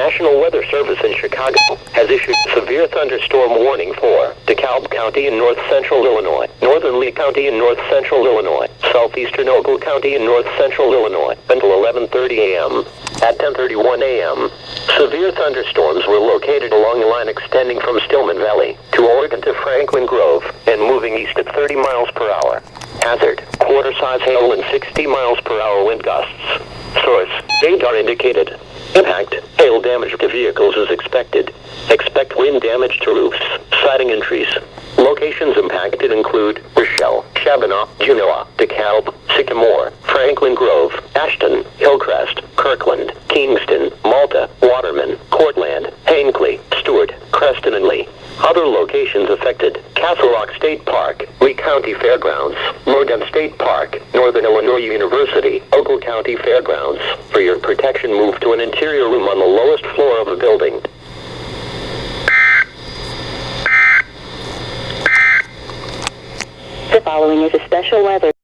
National Weather Service in Chicago has issued severe thunderstorm warning for DeKalb County in north central Illinois, northern Lee County in north central Illinois, southeastern Ogle County in north central Illinois until 11:30 a.m. At 10:31 a.m., severe thunderstorms were located along a line extending from Stillman Valley to Oregon to Franklin Grove and moving east at 30 miles per hour. Hazard, quarter-size hail and 60 miles per hour wind gusts. Source, radar indicated. Impact, hail damage to vehicles is expected. Expect wind damage to roofs, siding and trees. Locations impacted include Rochelle, Shabana, Genoa, DeKalb, Sycamore, Franklin Grove, Ashton, Hillcrest, Kirkland, Kingston, Malta, Waterman, Cortland, Hinckley, Stewart, Creston and Lee. Other locations affected: Castle Rock State Park, Lee County Fairgrounds, Logan State Park, Northern Illinois University, Ogle County Fairgrounds. For your protection, move to an interior room on the lowest floor of the building. The following is a special weather